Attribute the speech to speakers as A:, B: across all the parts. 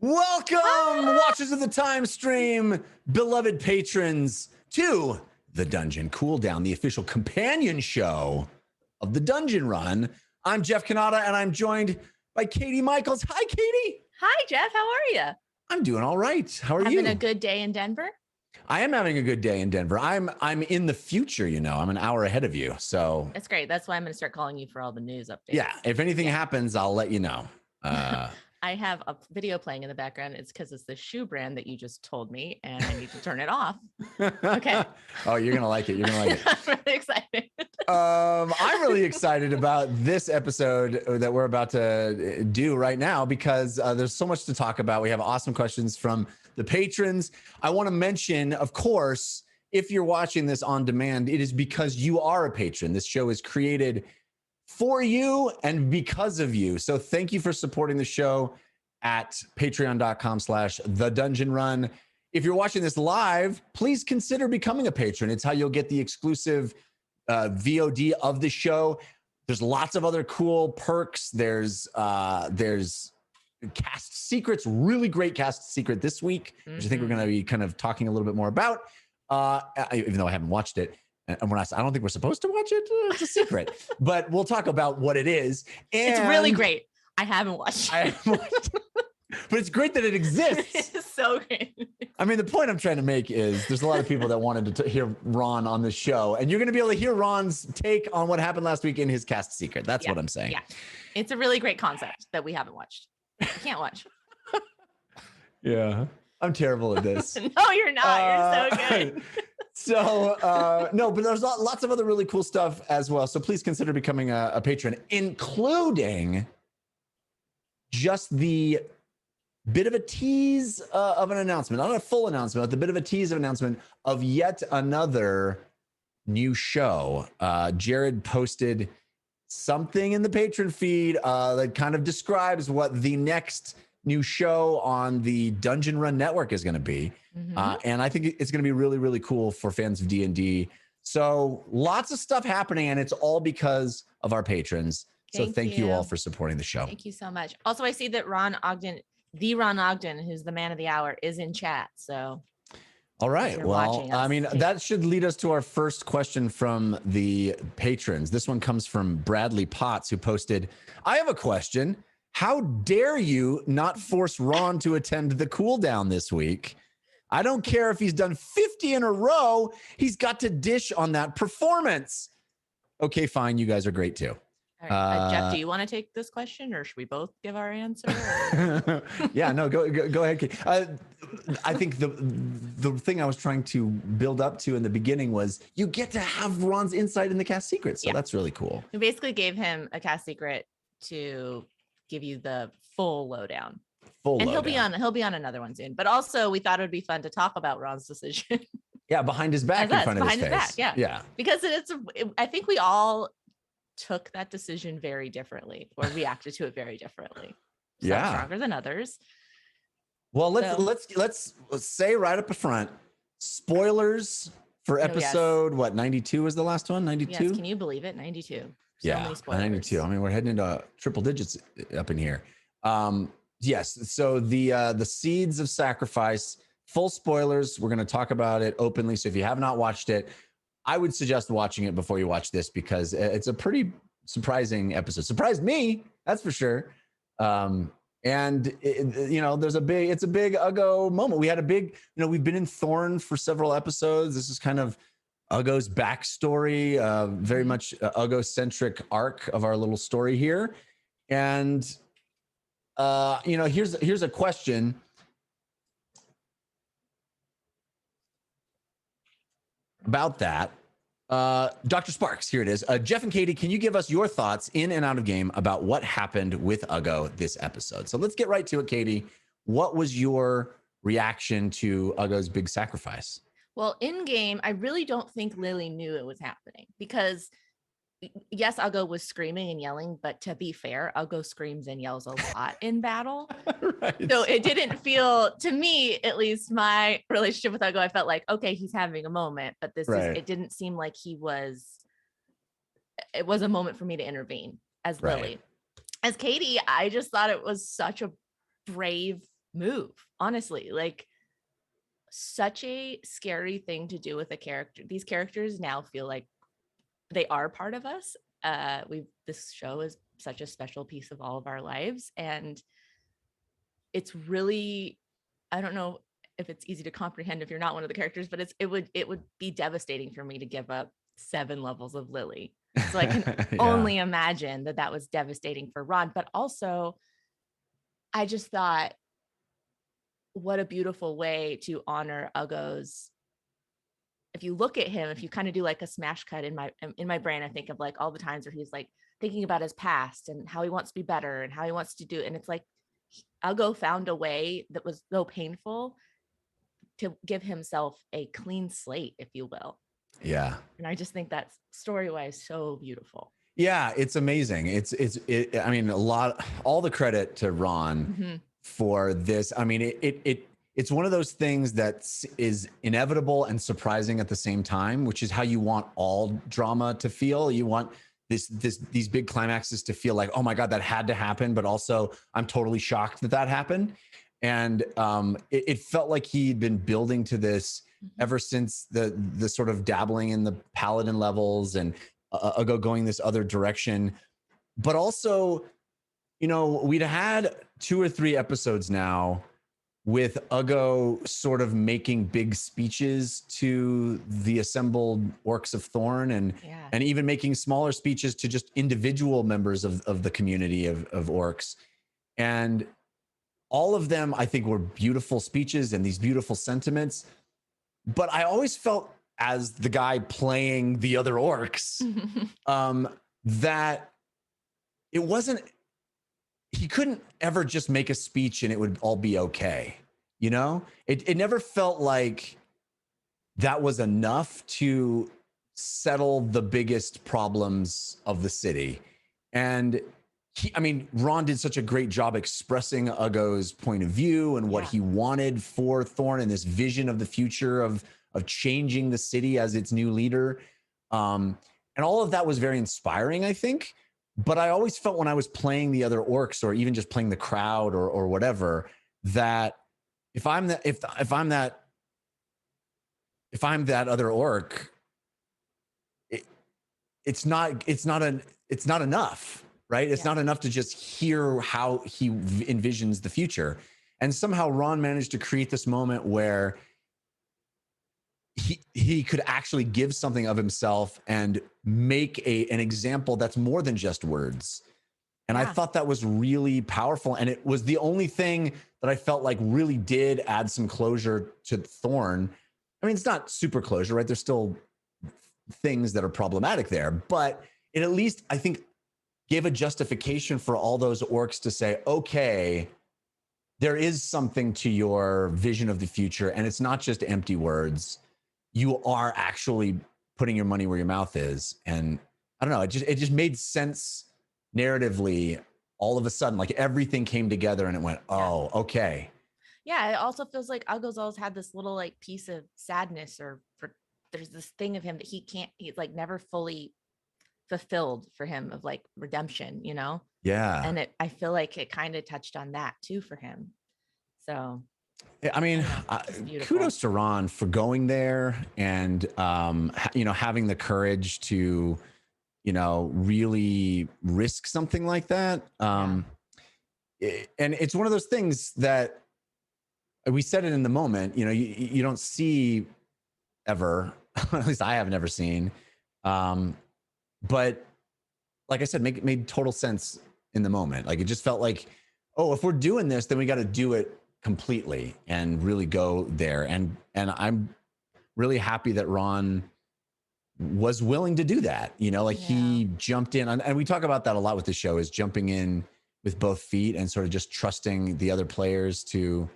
A: Welcome, watchers of the time stream, beloved patrons, to the Dungeon Cooldown, the official companion show of the Dungeon Run. I'm Jeff Cannata, and I'm joined by Katie Michels. Hi, Katie.
B: Hi, Jeff. How are you?
A: I'm doing all right. How are you?
B: Having a good day in Denver?
A: I am having a good day in Denver. I'm in the future, you know. I'm an hour ahead of you, so
B: that's great. That's why I'm going to start calling you for all the news updates.
A: Yeah, if anything happens, I'll let you know.
B: I have a video playing in the background. It's because it's the shoe brand that you just told me, and I need to turn it off. Okay.
A: Oh, you're gonna like it. You're gonna like it.
B: I'm really excited.
A: I'm really excited about this episode that we're about to do right now because there's so much to talk about. We have awesome questions from the patrons. I want to mention, of course, if you're watching this on demand, it is because you are a patron. This show is created for you and because of you. So thank you for supporting the show at patreon.com/thedungeonrun. If you're watching this live, please consider becoming a patron. It's how you'll get the exclusive VOD of the show. There's lots of other cool perks. There's cast secrets, really great cast secret this week, which I think we're going to be kind of talking a little bit more about, even though I haven't watched it. And I don't think we're supposed to watch it. It's a secret, but we'll talk about what it is. And
B: it's really great. I haven't watched it.
A: But it's great that it exists.
B: It's so great.
A: I mean, the point I'm trying to make is there's a lot of people that wanted to hear Ron on the show, and you're going to be able to hear Ron's take on what happened last week in his cast secret. That's what I'm saying.
B: Yeah, it's a really great concept that we haven't watched. I can't watch.
A: Yeah, I'm terrible at this.
B: No, you're not. You're so good.
A: So no, but there's lots of other really cool stuff as well. So please consider becoming a patron, including just the bit of a tease of an announcement, not a full announcement, but the bit of a tease of an announcement of yet another new show. Jared posted something in the patron feed that kind of describes what the next new show on the Dungeon Run Network is going to be. And I think it's going to be really, really cool for fans of D&D. So lots of stuff happening, and it's all because of our patrons. So thank you all for supporting the show.
B: Thank you so much. Also, I see that Ron Ogden, who's the man of the hour, is in chat. So
A: all right. Well, I mean, that should lead us to our first question from the patrons. This one comes from Bradley Potts, who posted, I have a question. How dare you not force Ron to attend the cooldown this week? I don't care if he's done 50 in a row. He's got to dish on that performance. Okay, fine. You guys are great too.
B: All right. Jeff, do you want to take this question, or should we both give our answer?
A: Yeah, no, go ahead, Kate. I think the thing I was trying to build up to in the beginning was you get to have Ron's insight in the cast secret. So that's really cool.
B: We basically gave him a cast secret to give you the full lowdown. He'll be on another one soon. But also, we thought it would be fun to talk about Ron's decision.
A: Yeah, behind his back, in front of his face.
B: Back, yeah. Because I think we all took that decision very differently, or reacted to it very differently. Some stronger than others.
A: Well, let's say right up front, spoilers for episode 92 was the last one? 92?
B: Yes, can you believe it? 92.
A: Many spoilers. 92. I mean, we're heading into triple digits up in here. Yes. So the Seeds of Sacrifice, full spoilers. We're going to talk about it openly. So if you have not watched it, I would suggest watching it before you watch this, because it's a pretty surprising episode. Surprised me, that's for sure. And it's a big Uggo moment. We had a big, we've been in Thorn for several episodes. This is kind of Uggo's backstory, very much Uggo-centric arc of our little story here. And here's a question. About that. Dr. Sparks, here it is. Jeff and Katie, can you give us your thoughts in and out of game about what happened with Uggo this episode? So let's get right to it, Katie. What was your reaction to Uggo's big sacrifice?
B: Well, in game, I really don't think Lily knew it was happening, because yes, Uggo was screaming and yelling, but to be fair, Uggo screams and yells a lot in battle. Right. So it didn't feel, to me, at least my relationship with Uggo, I felt like, okay, he's having a moment, but it didn't seem like it was a moment for me to intervene as Lily. As Katie, I just thought it was such a brave move, honestly. Like, such a scary thing to do with a character. These characters now feel like they are part of us. This show is such a special piece of all of our lives, and it's really, I don't know if it's easy to comprehend if you're not one of the characters, but it would be devastating for me to give up 7 levels of Lily. So I can only imagine that was devastating for Ron. But also, I just thought, what a beautiful way to honor Uggo's. If you look at him, if you kind of do like a smash cut in my brain, I think of like all the times where he's like thinking about his past and how he wants to be better and how he wants to do it. And it's like Uggo found a way that was so painful to give himself a clean slate, if you will.
A: Yeah.
B: And I just think that's story-wise so beautiful.
A: Yeah, it's amazing. I mean, all the credit to Ron for this. I mean, it's one of those things that is inevitable and surprising at the same time, which is how you want all drama to feel. You want these big climaxes to feel like, oh my God, that had to happen, but also I'm totally shocked that happened. And it felt like he'd been building to this ever since the sort of dabbling in the paladin levels and Uggo going this other direction. But also, you know, we'd had 2 or 3 episodes now with Uggo sort of making big speeches to the assembled orcs of Thorn and even making smaller speeches to just individual members of the community of orcs. And all of them, I think, were beautiful speeches and these beautiful sentiments. But I always felt, as the guy playing the other orcs, that it wasn't, he couldn't ever just make a speech and it would all be okay. You know, it never felt like that was enough to settle the biggest problems of the city. And Ron did such a great job expressing Uggo's point of view and what he wanted for Thorn and this vision of the future of changing the city as its new leader. And all of that was very inspiring, I think. But I always felt when I was playing the other orcs or even just playing the crowd or whatever, that if I'm that other orc, it's not enough. Right? It's not enough to just hear how he envisions the future. And somehow Ron managed to create this moment where he could actually give something of himself and make an example that's more than just words. And I thought that was really powerful. And it was the only thing that I felt like really did add some closure to Thorn. I mean, it's not super closure, right? There's still things that are problematic there, but it at least, I think, gave a justification for all those orcs to say, okay, there is something to your vision of the future, and it's not just empty words. You are actually putting your money where your mouth is. And I don't know, it just made sense narratively all of a sudden, like everything came together and it went, oh, okay.
B: Yeah, it also feels like Uggo's always had this little like piece of sadness there's this thing of him that he's like never fully fulfilled for him, of like redemption, you know?
A: Yeah.
B: And I feel like it kind of touched on that too for him. So
A: I mean, kudos to Ron for going there and, having the courage to, really risk something like that. And it's one of those things that we said it in the moment, you don't see ever, at least I have never seen. But like I said, made total sense in the moment. Like it just felt like, oh, if we're doing this, then we got to do it completely and really go there. And I'm really happy that Ron was willing to do that. He jumped in, and we talk about that a lot with the show, is jumping in with both feet and sort of just trusting the other players to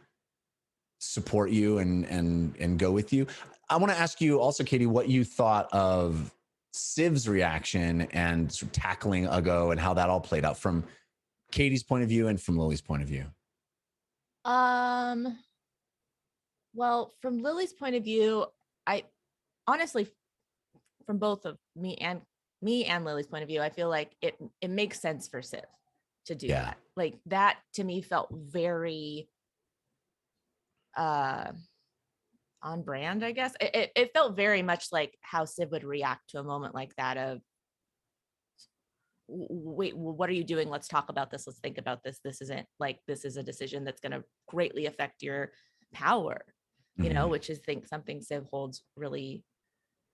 A: support you and go with you. I want to ask you also, Katie, what you thought of Civ's reaction and sort of tackling Uggo and how that all played out from Katie's point of view and from Lily's point of view.
B: Well, from Lily's point of view, I honestly, from both of me and Lily's point of view, I feel like it makes sense for Civ to do that. Like that to me felt very on brand, I guess. It felt very much like how Civ would react to a moment like that of, wait, well, what are you doing? Let's talk about this. Let's think about this. This is a decision that's going to greatly affect your power, you know, which is something Civ holds really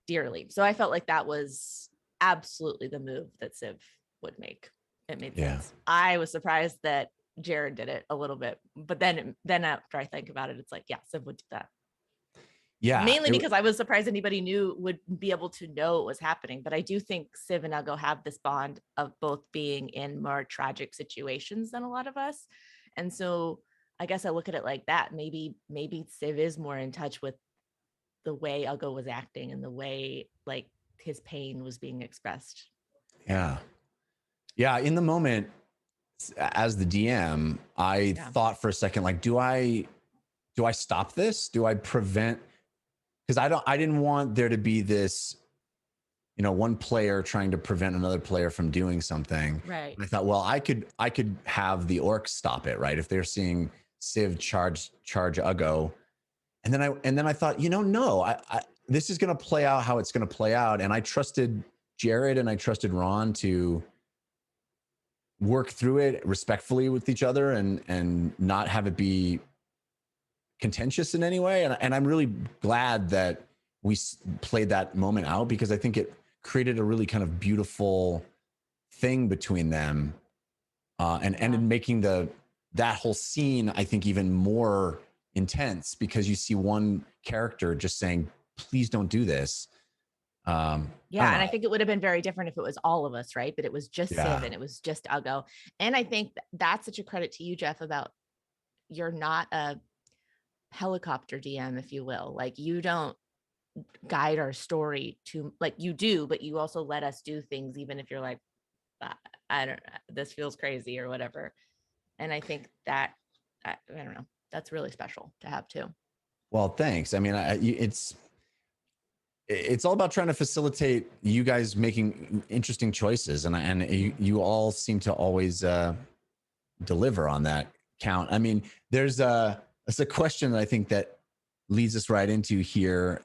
B: dearly. So I felt like that was absolutely the move that Civ would make. It made sense. I was surprised that Jared did it a little bit, but then after I think about it, it's like, yeah, Civ would do that.
A: Yeah.
B: Mainly because I was surprised anybody would be able to know what was happening. But I do think Civ and Uggo have this bond of both being in more tragic situations than a lot of us. And so I guess I look at it like that. Maybe Civ is more in touch with the way Uggo was acting and the way like his pain was being expressed.
A: Yeah. Yeah. In the moment, as the DM, I thought for a second, like, do I stop this? Do I prevent? Because I didn't want there to be this, you know, one player trying to prevent another player from doing something.
B: Right.
A: And I thought, well, I could have the orcs stop it, right? If they're seeing Civ charge Uggo. And then I thought, you know, no, I this is going to play out how it's going to play out. And I trusted Jared and I trusted Ron to work through it respectfully with each other and not have it be contentious in any way. And I'm really glad that we played that moment out, because I think it created a really kind of beautiful thing between them, and in making that whole scene, I think, even more intense, because you see one character just saying, please don't do this. And
B: I think it would have been very different if it was all of us, right? But it was just Civ and it was just Uggo. And I think that's such a credit to you, Jeff, about you're not a helicopter DM, if you will. Like, you don't guide our story to, like, you do, but you also let us do things even if you're like, I don't know, this feels crazy or whatever. And I think that I don't know, that's really special to have too.
A: Well, thanks. I mean, it's all about trying to facilitate you guys making interesting choices, and you all seem to always deliver on that count. I mean, there's a question that I think that leads us right into here.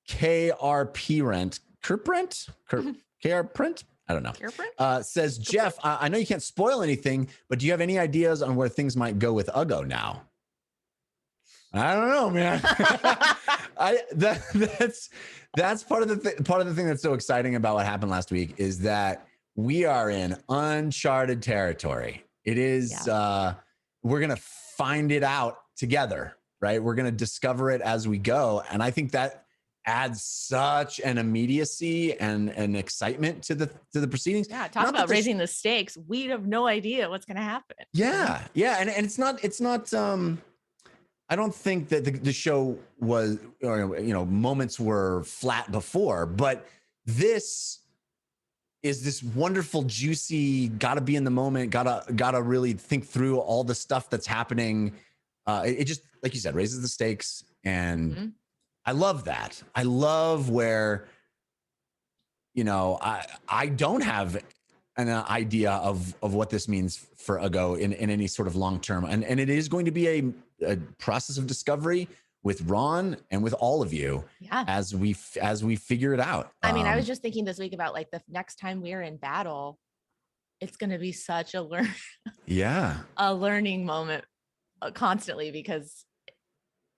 A: KRP Rent, KR Print, I don't know. Says, Jeff, I know you can't spoil anything, but do you have any ideas on where things might go with Uggo now? I don't know, man. That's part of the thing that's so exciting about what happened last week, is that we are in uncharted territory. It is, we're going to find it out together, right? We're going to discover it as we go. And I think that adds such an immediacy and an excitement to the proceedings.
B: Yeah. Talk about raising the stakes. We have no idea what's going to happen.
A: Yeah. Yeah. And it's not, I don't think that the show was, or, you know, moments were flat before, but this is this wonderful, juicy, gotta be in the moment, gotta really think through all the stuff that's happening. It just, like you said, raises the stakes. And I love that. I love where, you know, I don't have an idea of what this means for Uggo in any sort of long term. And it is going to be a process of discovery with Ron and with all of you as we figure it out.
B: I mean, I was just thinking this week about, like, the next time we're in battle, it's going to be such a learning moment constantly, because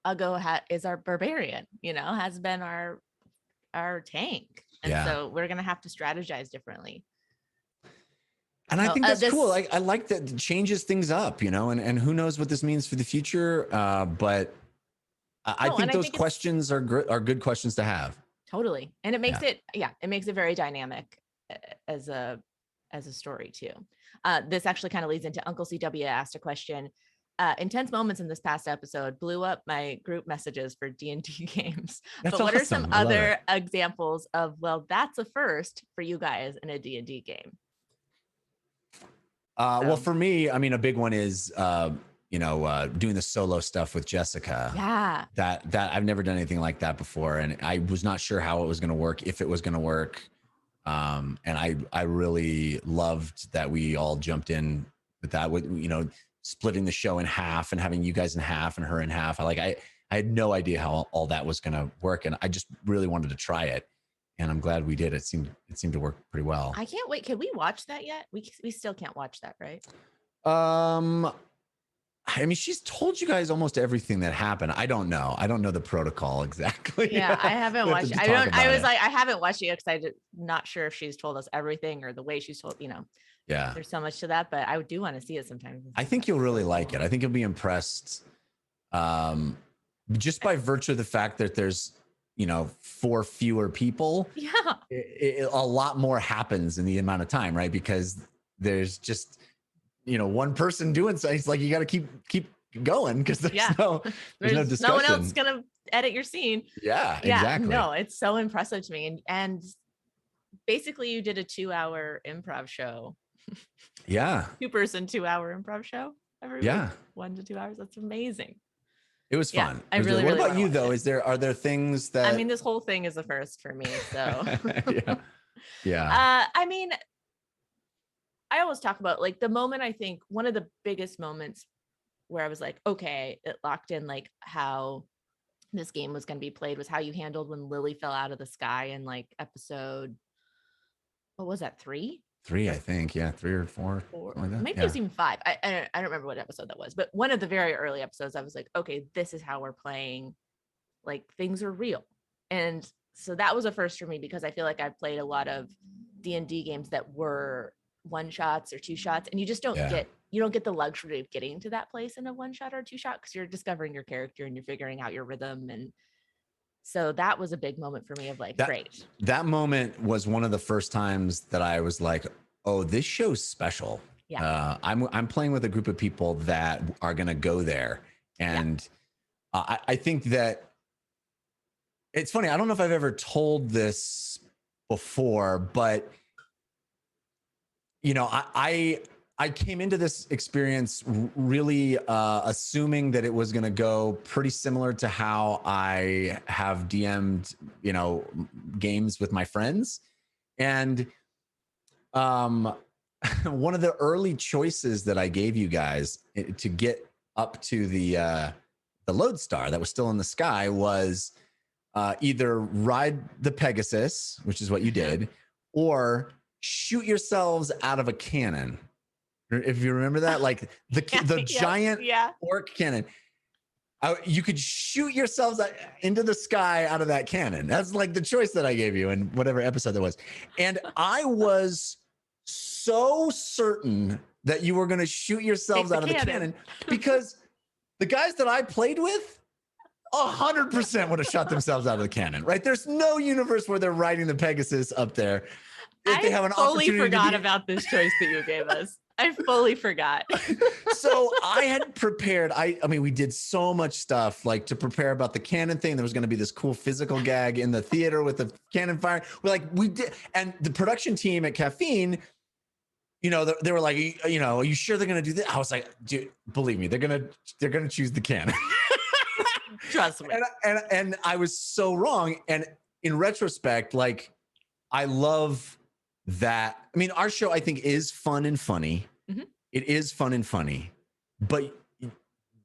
B: Uggo is our barbarian, you know, has been our tank. And so we're going to have to strategize differently.
A: And I think that's cool. I like that it changes things up, you know, and who knows what this means for the future. But I think those questions are good questions to have.
B: Totally. And it makes it makes it very dynamic as a story too. This actually kind of leads into Uncle CW asked a question. Intense moments in this past episode blew up my group messages for D&D games. But what are some other examples of, well, that's a first for you guys in a D&D game?
A: Well, for me, I mean, a big one is, doing the solo stuff with Jessica.
B: Yeah.
A: That I've never done anything like that before. And I was not sure how it was going to work, if it was going to work. And I really loved that we all jumped in with that, with, you know, splitting the show in half and having you guys in half and her in half. I had no idea how all that was going to work, and I just really wanted to try it, and I'm glad we did. It seemed to work pretty well.
B: I can't wait. Can we watch that yet? We still can't watch that, right?
A: I mean, she's told you guys almost everything that happened. I don't know the protocol exactly.
B: Yeah, I haven't watched it. I haven't watched it yet because I'm not sure if she's told us everything or the way she's told,
A: Yeah.
B: There's so much to that, but I do want to see it sometime.
A: I think you'll really like it. I think you'll be impressed. Just by virtue of the fact that there's, 4 fewer people.
B: Yeah.
A: A lot more happens in the amount of time, right? Because there's just, one person doing so. It's like, you got to keep going because there's no discussion.
B: No one else going to edit your scene.
A: Yeah, exactly.
B: No, it's so impressive to me. And basically you did a 2-hour improv show.
A: Yeah.
B: 2-person 2-hour improv show every week. 1 to 2 hours. That's amazing.
A: It was fun.
B: I really,
A: what
B: really
A: about you though? Are there things that,
B: I mean, this whole thing is a first for me. So
A: yeah.
B: I mean, I always talk about like the moment, I think one of the biggest moments where I was like, okay, it locked in like how this game was going to be played was how you handled when Lily fell out of the sky in like episode, what was that, 3?
A: 3, I think. Yeah, 3 or 4. Like that.
B: Maybe it was even 5. I don't remember what episode that was, but one of the very early episodes, I was like, okay, this is how we're playing. Like things are real. And so that was a first for me because I feel like I've played a lot of D&D games that were 1-shots or 2-shots, and you just don't get the luxury of getting to that place in a 1-shot or 2-shot because you're discovering your character and you're figuring out your rhythm. And so that was a big moment for me of like, great.
A: That moment was one of the first times that I was like, oh, this show's special.
B: Yeah.
A: I'm playing with a group of people that are going to go there. And I think that it's funny. I don't know if I've ever told this before, but I came into this experience really assuming that it was going to go pretty similar to how I have DM'd, games with my friends. And one of the early choices that I gave you guys to get up to the lodestar that was still in the sky was either ride the Pegasus, which is what you did, or shoot yourselves out of a cannon. If you remember that, like the giant orc cannon, you could shoot yourselves into the sky out of that cannon. That's like the choice that I gave you in whatever episode that was. And I was so certain that you were going to shoot yourselves out of the cannon because the guys that I played with 100% would have shot themselves out of the cannon, right? There's no universe where they're riding the Pegasus up there. If they have an
B: fully forgot about this choice that you gave us. I fully forgot.
A: So I had prepared. I mean, we did so much stuff like to prepare about the cannon thing. There was going to be this cool physical gag in the theater with the cannon fire. We did, and the production team at Caffeine, they were like, are you sure they're going to do this? I was like, dude, believe me, they're going to choose the cannon.
B: Trust me.
A: And I was so wrong. And in retrospect, like, I love that. I mean, our show, I think, is fun and funny. Mm-hmm. It is fun and funny. But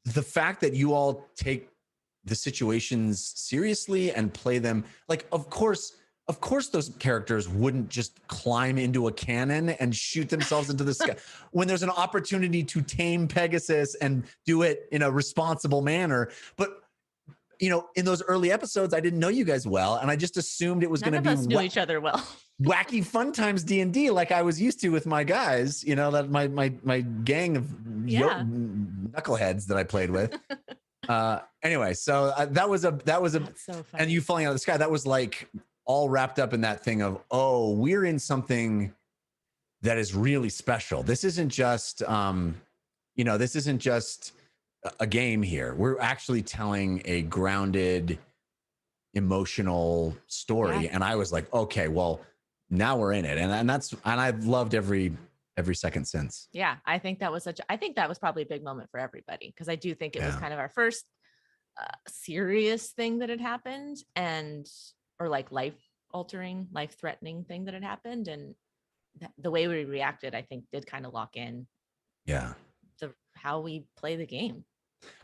A: the fact that you all take the situations seriously and play them, like, of course, those characters wouldn't just climb into a cannon and shoot themselves into the sky when there's an opportunity to tame Pegasus and do it in a responsible manner. But in those early episodes, I didn't know you guys well, and I just assumed it was going to be
B: none of us knew each other well.
A: Wacky fun times D&D, like I was used to with my guys. That my gang of knuckleheads that I played with. Anyway, so that was a
B: That's so funny.
A: And you falling out of the sky. That was like all wrapped up in that thing of, oh, we're in something that is really special. This isn't just this isn't just a game here. We're actually telling a grounded, emotional story. And I was like, okay, well, now we're in it. And I've loved every second since.
B: Yeah. I think that was probably a big moment for everybody. Because I do think it was kind of our first serious thing that had happened or like life-threatening thing that had happened. And the way we reacted, I think, did kind of lock in.
A: Yeah.
B: how we play the game.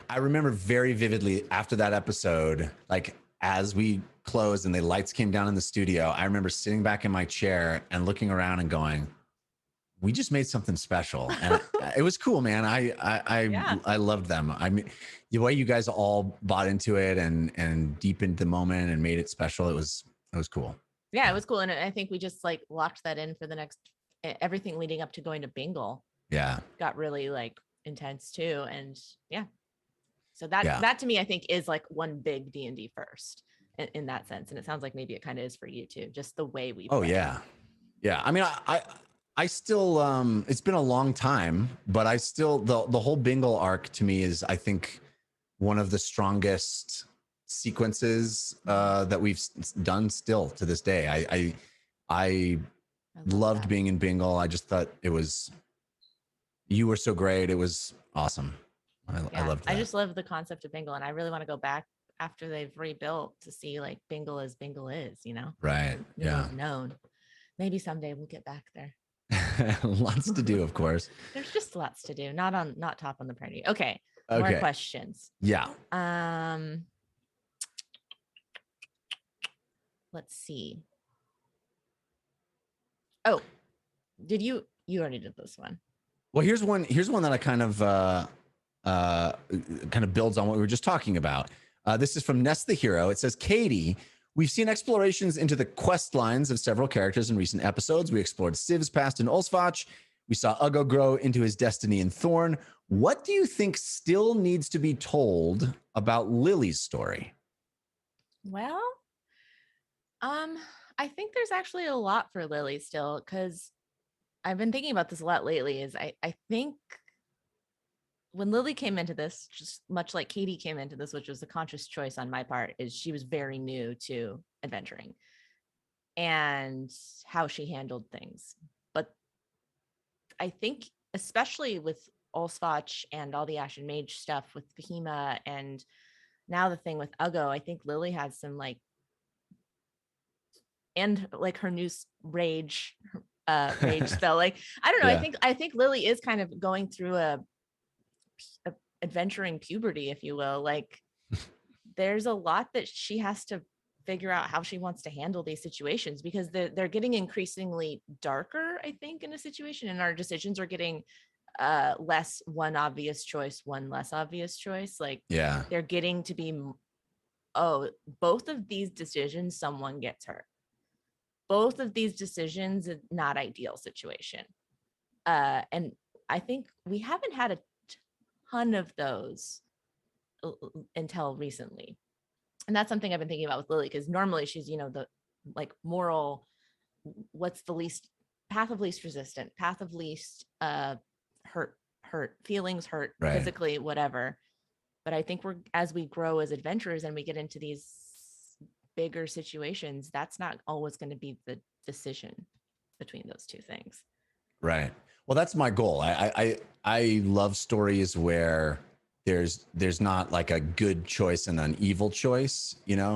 A: I remember very vividly after that episode, like as we closed and the lights came down in the studio, I remember sitting back in my chair and looking around and going, we just made something special. And it was cool, man. I loved them. I mean, the way you guys all bought into it and deepened the moment and made it special, it was cool.
B: Yeah, it was cool. And I think we just like locked that in for the next, everything leading up to going to Bingle.
A: Yeah.
B: Got really like intense too. And yeah. So that to me, I think is like one big D&D first in that sense. And it sounds like maybe it kind of is for you too, just the way we play.
A: Oh yeah. Yeah. I mean, I still, it's been a long time, but I still, the whole Bingle arc to me is, I think, one of the strongest sequences that we've done still to this day. I loved
B: that.
A: being in Bingle. I just thought you were so great. It was awesome. I loved that.
B: I just love the concept of Bingle, and I really want to go back after they've rebuilt to see like Bingle as Bingle is, you know?
A: Right. Yeah.
B: Known. Maybe someday we'll get back there.
A: Lots to do, of course.
B: There's just lots to do. Not top on the priority. Okay. More questions.
A: Yeah.
B: Let's see. Oh, did you already did this one?
A: Well, here's one that I kind of builds on what we were just talking about. This is from Nest the Hero. It says, Katie, we've seen explorations into the quest lines of several characters in recent episodes. We explored Civ's past in Ulsvach. We saw Uggo grow into his destiny in Thorn. What do you think still needs to be told about Lily's story?
B: Well, I think there's actually a lot for Lily still, because I've been thinking about this a lot lately. Is I think when Lily came into this, just much like Katie came into this, which was a conscious choice on my part, is she was very new to adventuring and how she handled things. But I think, especially with Ulsvach and all the Ashen Mage stuff with Behemoth, and now the thing with Uggo, I think Lily has some and like her new rage spell. Like, I don't know. Yeah. I think Lily is kind of going through a adventuring puberty, if you will. Like, there's a lot that she has to figure out how she wants to handle these situations, because they're getting increasingly darker, I think, in a situation, and our decisions are getting less one obvious choice, one less obvious choice. Like, yeah, they're getting to be, oh, both of these decisions, someone gets hurt. Both of these decisions, not ideal situation. And I think we haven't had a ton of those until recently. And that's something I've been thinking about with Lily, because normally she's, the like moral, what's the least path of least resistant, path of least hurt, feelings hurt, right, physically, whatever. But I think as we grow as adventurers and we get into these bigger situations, that's not always going to be the decision between those two things.
A: Right. Well, that's my goal. I love stories where there's not like a good choice and an evil choice. There's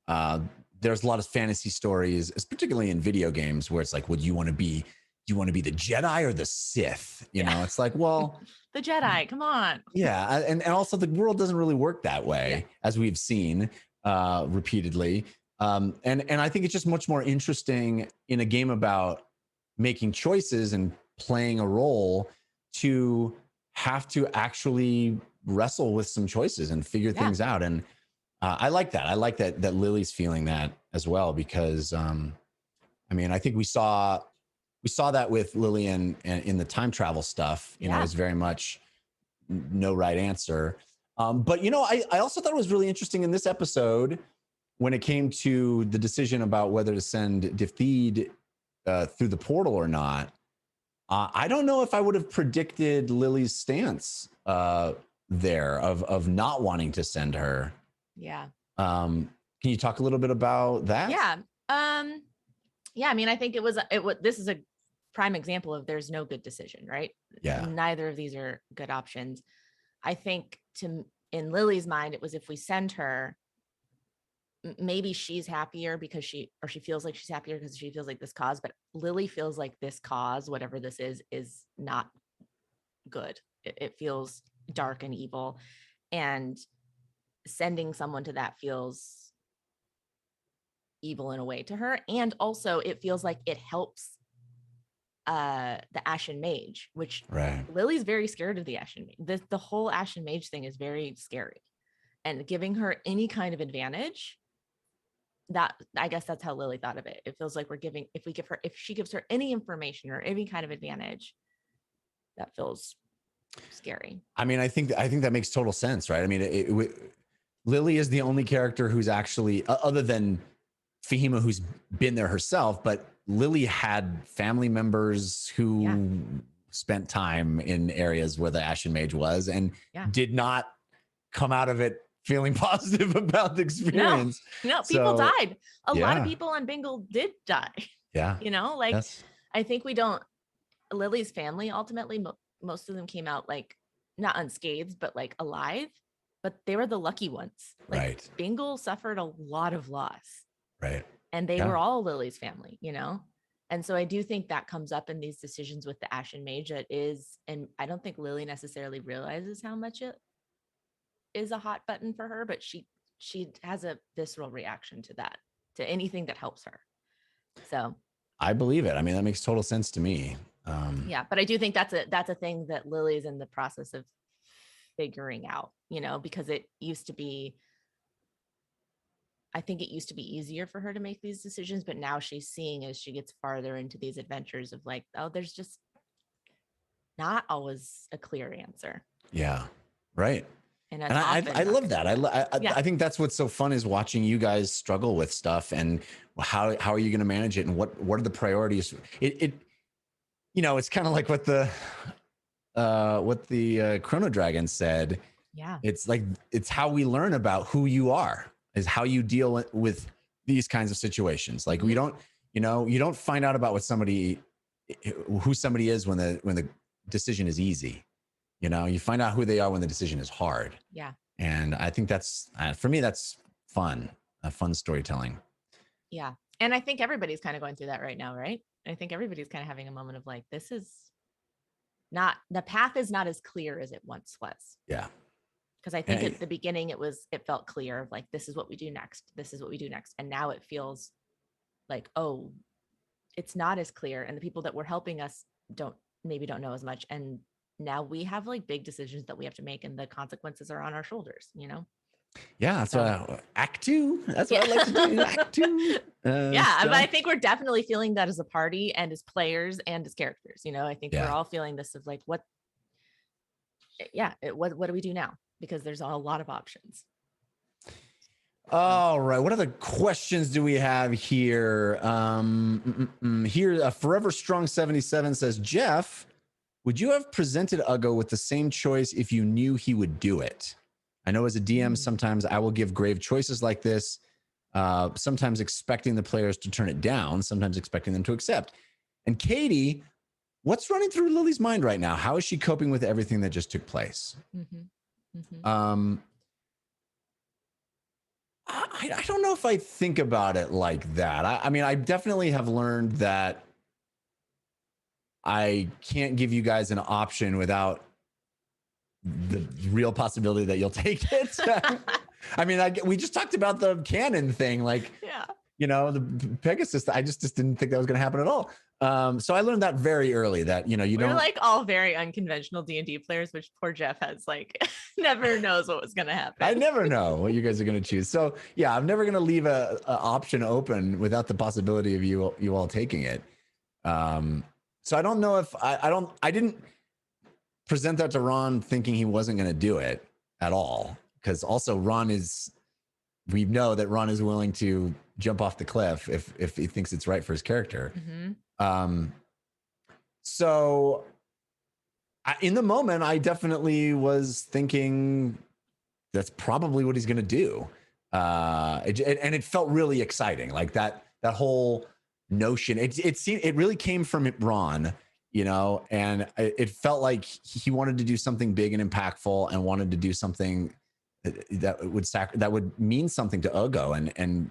A: a lot of fantasy stories, particularly in video games, where it's like, would you want to be the Jedi or the Sith? It's like, well,
B: the Jedi, come on.
A: Yeah. And also the world doesn't really work that way, as we've seen repeatedly. And I think it's just much more interesting in a game about making choices and playing a role to have to actually wrestle with some choices and figure things out. And I like that. I like that Lily's feeling that as well, because I think we saw that with Lily in the time travel stuff. It's very much no right answer. But I also thought it was really interesting in this episode when it came to the decision about whether to send Defeed through the portal or not. I don't know if I would have predicted Lily's stance there of not wanting to send her.
B: Yeah.
A: Can you talk a little bit about that?
B: Yeah. I think this is a prime example of there's no good decision, right?
A: Yeah.
B: Neither of these are good options. I think in Lily's mind, it was, if we send her, maybe she's happier because she feels like she's happier because she feels like this cause, but Lily feels like this cause, whatever this is not good. it feels dark and evil, and sending someone to that feels evil in a way to her. And also it feels like it helps the Ashen Mage, which Lily's very scared of the Ashen Mage. The whole Ashen Mage thing is very scary, and giving her any kind of advantage, that I guess that's how Lily thought of it. It feels like if she gives her any information or any kind of advantage, that feels scary.
A: I mean, I think that makes total sense, right? I mean, Lily is the only character who's actually, other than Fahima, who's been there herself, but Lily had family members who spent time in areas where the Ashen Mage was, and did not come out of it feeling positive about the experience.
B: No, people died. A lot of people on Bingle did die.
A: Yeah.
B: You know, like, I think Lily's family, ultimately, most of them came out like not unscathed, but like alive, but they were the lucky ones. Like, Bingle suffered a lot of loss.
A: Right.
B: And they were all Lily's family, you know? And so I do think that comes up in these decisions with the Ashen Mage, and I don't think Lily necessarily realizes how much it is a hot button for her, but she has a visceral reaction to that, to anything that helps her. So
A: I believe it. I mean, that makes total sense to me.
B: But I do think that's a thing that Lily's in the process of figuring out, you know, because I think it used to be easier for her to make these decisions, but now she's seeing, as she gets farther into these adventures, of like, oh, there's just not always a clear answer.
A: Yeah. Right.
B: And
A: I love that. I think that's what's so fun, is watching you guys struggle with stuff, and how are you going to manage it, and what are the priorities? It you know, it's kind of like what the Chrono Dragon said.
B: Yeah.
A: It's how we learn about who you are, is how you deal with these kinds of situations. Like, we don't, you know, you don't find out about who somebody is when the decision is easy. You know, you find out who they are when the decision is hard.
B: Yeah.
A: And I think that's, for me, that's fun storytelling.
B: Yeah. And I think everybody's kind of going through that right now, right? I think everybody's kind of having a moment of like, the path is not as clear as it once was.
A: Yeah.
B: Because I think at the beginning it felt clear of like, this is what we do next. This is what we do next. And now it feels like, oh, it's not as clear. And the people that were helping us don't know as much. And now we have like big decisions that we have to make, and the consequences are on our shoulders, you know?
A: Yeah. So act 2. That's what I like to do. Act 2.
B: But I think we're definitely feeling that as a party, and as players, and as characters. You know, I think we're all feeling this of like, what do we do now? Because there's a lot of options.
A: All right. What other questions do we have here? Here, Forever Strong 77 says, Jeff, would you have presented Uggo with the same choice if you knew he would do it? I know as a DM, sometimes I will give grave choices like this, sometimes expecting the players to turn it down, sometimes expecting them to accept. And Katie, what's running through Lily's mind right now? How is she coping with everything that just took place? I don't know if I think about it like that. I mean, I definitely have learned that I can't give you guys an option without the real possibility that you'll take it. I mean, we just talked about the canon thing, like, you know, the Pegasus. I just didn't think that was going to happen at all. So I learned that very early, that, you know, we're
B: like all very unconventional D&D players, which poor Jeff has like never knows what was going to happen.
A: I never know what you guys are going to choose. So yeah, I'm never going to leave a option open without the possibility of you all taking it. So I don't know if I didn't present that to Ron thinking he wasn't going to do it at all. Because also we know that Ron is willing to jump off the cliff if he thinks it's right for his character. So in the moment, I definitely was thinking that's probably what he's going to do. And it felt really exciting. Like that whole notion, it really came from Ron, you know, and it felt like he wanted to do something big and impactful, and wanted to do something that would mean something to Uggo, and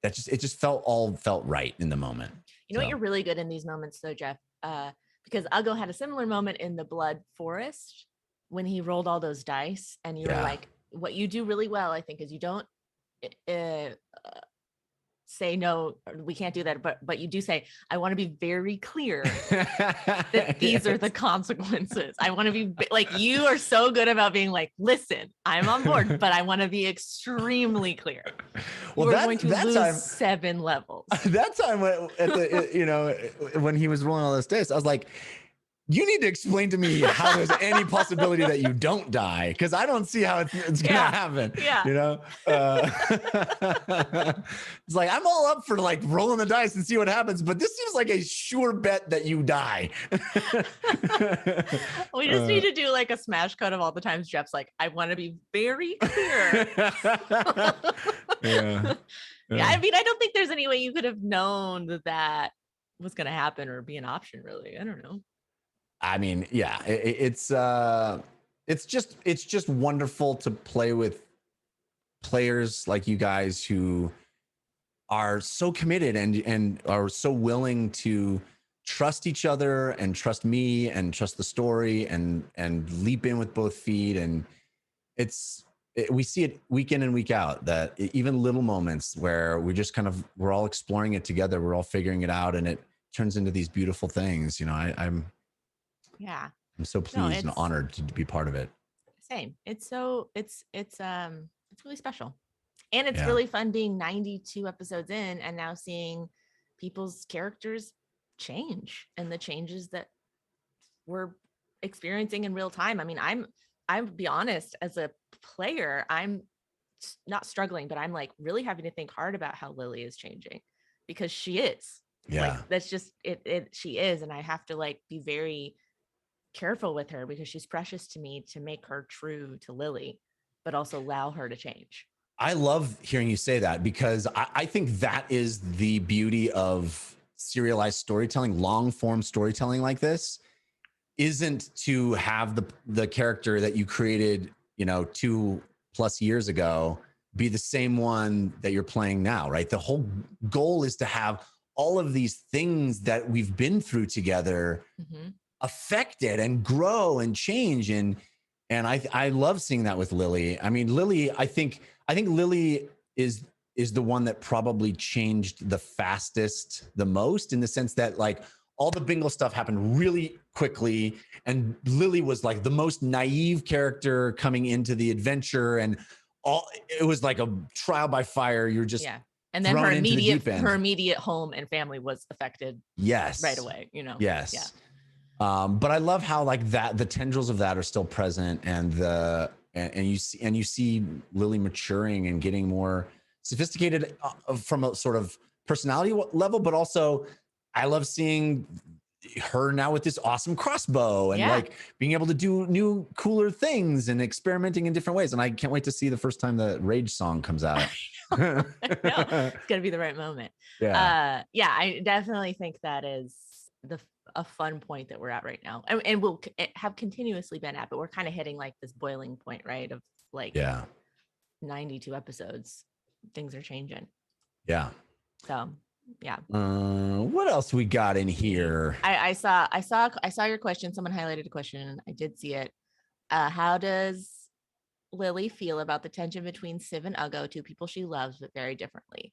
A: it just felt right in the moment.
B: You know what, you're really good in these moments though, Jeff, because Uggo had a similar moment in the Blood Forest when he rolled all those dice, and you were like, what you do really well, I think, is you don't say no, we can't do that, but you do say, I want to be very clear that these are the consequences. I want to be like, you are so good about being like, listen, I'm on board, but I want to be extremely clear. Well, we're going to lose 7 levels.
A: That time when he was rolling all those dice, I was like, you need to explain to me how there's any possibility that you don't die, because I don't see how it's gonna happen.
B: Yeah.
A: You know, it's like, I'm all up for like rolling the dice and see what happens, but this seems like a sure bet that you die.
B: We just need to do like a smash cut of all the times Jeff's like, I want to be very clear.
A: Yeah.
B: I mean, I don't think there's any way you could have known that was going to happen or be an option, really. I don't know.
A: I mean, yeah, it's just wonderful to play with players like you guys who are so committed and are so willing to trust each other and trust me and trust the story and leap in with both feet. And we see it week in and week out, that even little moments where we're all exploring it together, we're all figuring it out, and it turns into these beautiful things. You know, I'm so pleased and honored to be part of it.
B: Same. It's really special. And it's really fun being 92 episodes in and now seeing people's characters change and the changes that we're experiencing in real time. I mean, I'll be honest, as a player, I'm not struggling, but I'm like really having to think hard about how Lily is changing, because she is.
A: Yeah.
B: Like, that's just it. She is. And I have to like be very careful with her, because she's precious to me, to make her true to Lily, but also allow her to change.
A: I love hearing you say that, because I think that is the beauty of serialized storytelling. Long form storytelling like this isn't to have the character that you created, 2+ years ago be the same one that you're playing now, right? The whole goal is to have all of these things that we've been through together affected and grow and change. And I love seeing that with Lily. I mean, Lily, I think Lily is the one that probably changed the fastest, the most, in the sense that like all the bingo stuff happened really quickly, and Lily was like the most naive character coming into the adventure, and it was like a trial by fire. You're just
B: and then her immediate home and family was affected right away,
A: Yes. But I love how like that the tendrils of that are still present, and you see Lily maturing and getting more sophisticated from a sort of personality level, but also I love seeing her now with this awesome crossbow and like being able to do new, cooler things and experimenting in different ways. And I can't wait to see the first time the Rage song comes out.
B: I know. It's gonna be the right moment. I definitely think that is a fun point that we're at right now, and we'll have continuously been at, but we're kind of hitting like this boiling point, right? Of like 92 episodes, things are changing. So
A: what else we got in here?
B: I saw your question. Someone highlighted a question, and I did see it. How does Lily feel about the tension between Civ and Uggo, 2 people she loves but very differently?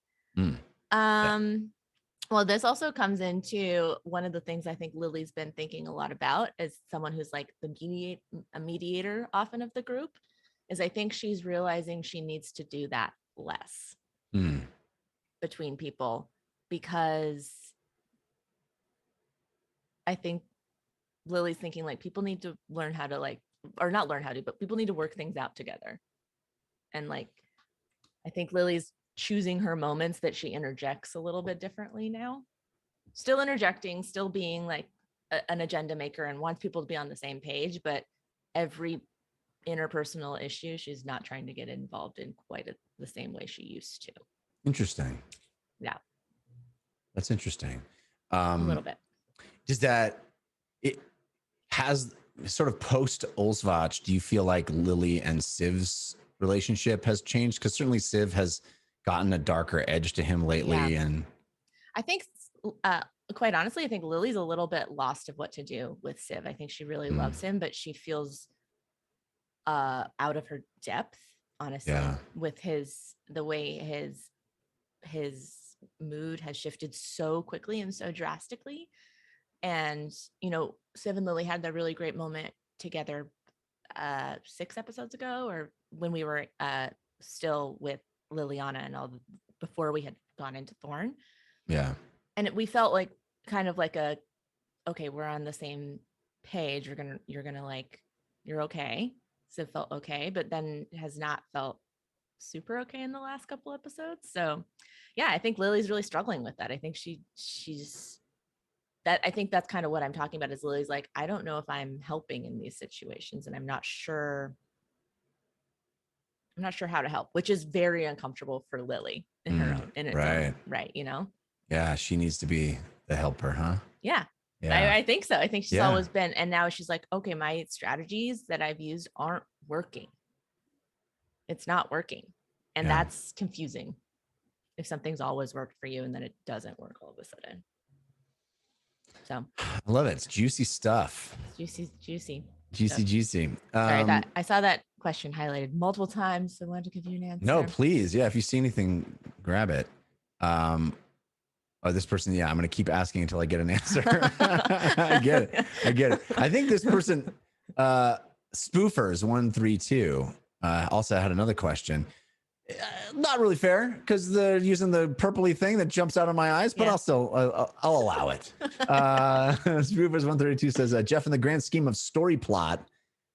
B: Well, this also comes into one of the things I think Lily's been thinking a lot about, as someone who's like a mediator often of the group, is I think she's realizing she needs to do that less between people, because I think Lily's thinking like people need to learn how to but people need to work things out together. And like, I think Lily's choosing her moments that she interjects a little bit differently now, still interjecting, still being like an agenda maker and wants people to be on the same page, but every interpersonal issue she's not trying to get involved in quite the same way she used to.
A: Interesting.
B: Yeah,
A: that's interesting.
B: A little bit.
A: Does that, it has sort of post Olsvach, do you feel like Lily and Civ's relationship has changed? Because certainly Civ has gotten a darker edge to him lately. And
B: I think quite honestly, I think Lily's a little bit lost of what to do with Civ. I think she really loves him, but she feels out of her depth, honestly, with the way his mood has shifted so quickly and so drastically. And Civ and Lily had that really great moment together 6 episodes ago, or when we were still with Liliana and all before we had gone into Thorn.
A: Yeah.
B: And we felt like kind of like okay, we're on the same page. You're okay. So it felt okay, but then has not felt super okay in the last couple episodes. So yeah, I think Lily's really struggling with that. I think she's that. I think that's kind of what I'm talking about, is Lily's like, I don't know if I'm helping in these situations, and I'm not sure how to help, which is very uncomfortable for Lily in her own, in its own right,
A: Yeah, she needs to be the helper, huh?
B: Yeah. I think so. I think she's always been, and now she's like, okay, my strategies that I've used aren't working. It's not working. And that's confusing if something's always worked for you and then it doesn't work all of a sudden. So
A: I love it. It's juicy stuff.
B: Juicy.
A: Juicy.
B: Sorry, I saw that question highlighted multiple times, so I wanted to give you an answer.
A: No, please. Yeah, if you see anything, grab it. This person, I'm going to keep asking until I get an answer. I get it. I think this person, Spoofers132, also had another question. Not really fair, because they're using the purpley thing that jumps out of my eyes, but I'll allow it. Spoofers132 says, Jeff, in the grand scheme of story plot,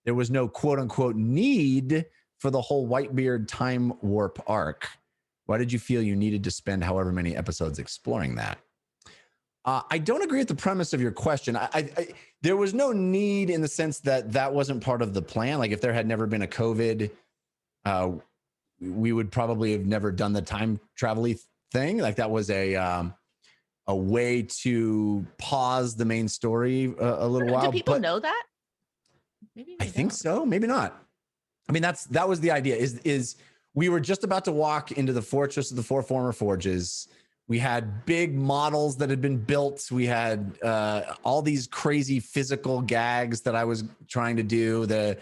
A: there was no quote unquote need for the whole Whitebeard time warp arc. Why did you feel you needed to spend however many episodes exploring that? I don't agree with the premise of your question. There was no need in the sense that wasn't part of the plan. Like if there had never been a COVID, we would probably have never done the time travel-y thing. Like that was a way to pause the main story a little while.
B: Do people know that? Maybe
A: I think so. Maybe not. I mean, that was the idea. Is we were just about to walk into the Fortress of the Four Former Forges. We had big models that had been built. We had all these crazy physical gags that I was trying to do. The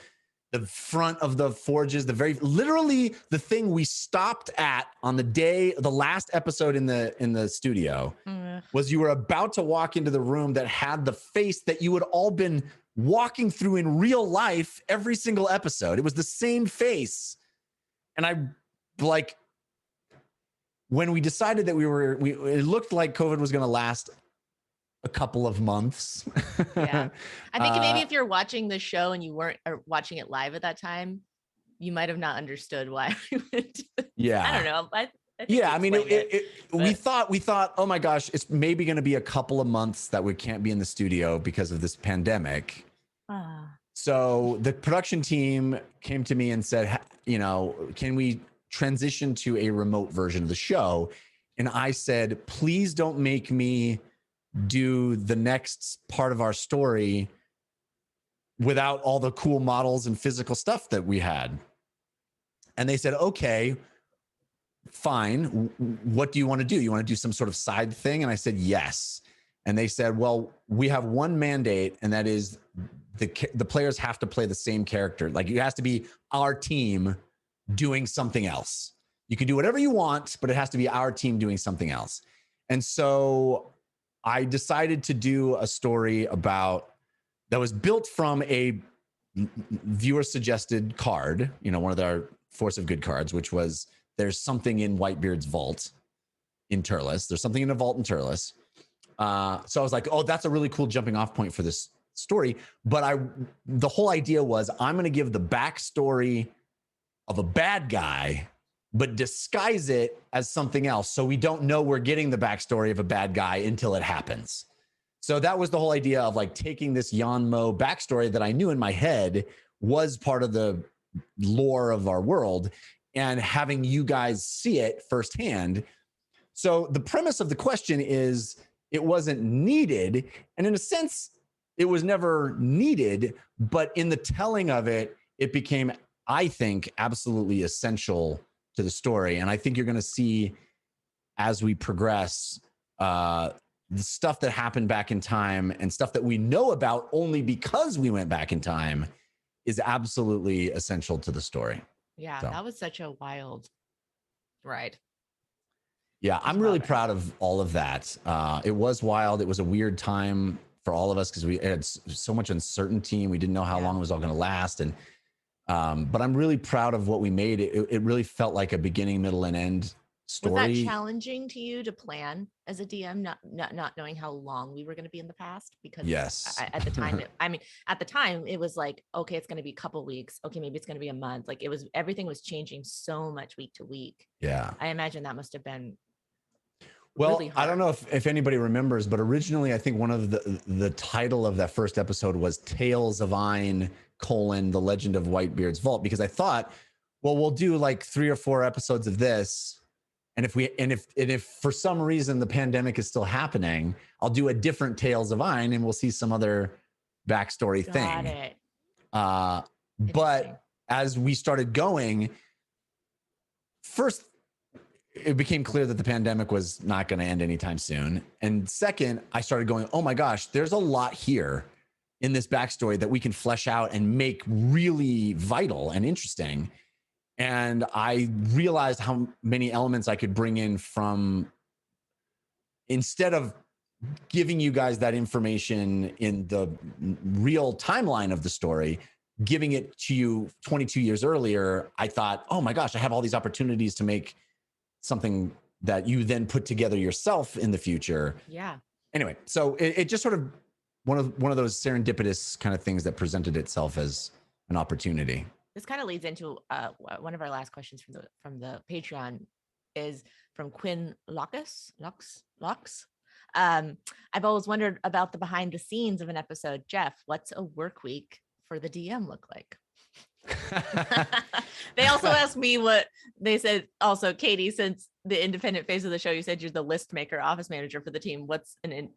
A: front of the forges, literally the thing we stopped at on the last episode in the studio was you were about to walk into the room that had the face that you had all been walking through in real life every single episode. It was the same face. And I like, when we decided that it looked like COVID was going to last a couple of months.
B: Yeah. I think maybe if you're watching the show and you weren't watching it live at that time, you might have not understood why we went. I don't know. I mean, we thought, oh my gosh, it's maybe going to be a couple of months that we can't be in the studio because of this pandemic. So the production team came to me and said, can we transition to a remote version of the show? And I said, please don't make me do the next part of our story without all the cool models and physical stuff that we had. And they said, okay, fine. What do you want to do? You want to do some sort of side thing? And I said, yes. And they said, well, we have one mandate, and that is the players have to play the same character. Like it has to be our team doing something else. You can do whatever you want, but it has to be our team doing something else. And so I decided to do a story that was built from a viewer suggested card, one of our Force of Good cards, which was there's something in Whitebeard's vault in Turles. There's something in a vault in Turles. So I was like, oh, that's a really cool jumping off point for this story. But the whole idea was I'm going to give the backstory of a bad guy, but disguise it as something else. So we don't know we're getting the backstory of a bad guy until it happens. So that was the whole idea of like taking this Yanmo backstory that I knew in my head was part of the lore of our world and having you guys see it firsthand. So the premise of the question is it wasn't needed. And in a sense, it was never needed, but in the telling of it, it became, I think, absolutely essential to the story. And I think you're going to see as we progress,
A: the stuff that happened back in time and stuff that we know about only because we went back in time is absolutely essential to the story.
B: Yeah,
A: So.
B: that was such a wild ride.
A: Yeah, I'm really proud of all of that. It was wild. It was a weird time for all of us because we had so much uncertainty and we didn't know how long it was all going to last. And but I'm really proud of what we made. It really felt like a beginning, middle, and end story.
B: Was that challenging to you to plan as a DM, not knowing how long we were going to be in the past? Because
A: yes,
B: at the time, at the time it was like, okay, it's going to be a couple weeks. Okay, maybe it's going to be a month. Like everything was changing so much week to week.
A: Yeah,
B: I imagine that must have been.
A: Well,
B: really hard.
A: I don't know if anybody remembers, but originally I think one of the title of that first episode was Tales of Ein: The Legend of Whitebeard's Vault, because I thought, well, we'll do like 3 or 4 episodes of this. And if for some reason the pandemic is still happening, I'll do a different Tales of Ein and we'll see some other backstory thing.
B: Got it.
A: But as we started going, first, it became clear that the pandemic was not going to end anytime soon. And second, I started going, oh my gosh, there's a lot here in this backstory that we can flesh out and make really vital and interesting. And I realized how many elements I could bring in from, instead of giving you guys that information in the real timeline of the story, giving it to you 22 years earlier, I thought, oh my gosh, I have all these opportunities to make something that you then put together yourself in the future.
B: Yeah.
A: Anyway, so it just sort of one of those serendipitous kind of things that presented itself as an opportunity.
B: This kind of leads into one of our last questions from the Patreon, is from Quinn Locks. I've always wondered about the behind the scenes of an episode. Jeff, what's a work week for the DM look like? They also asked me what they said. Also, Katie, since the independent phase of the show, you said you're the list maker, office manager for the team.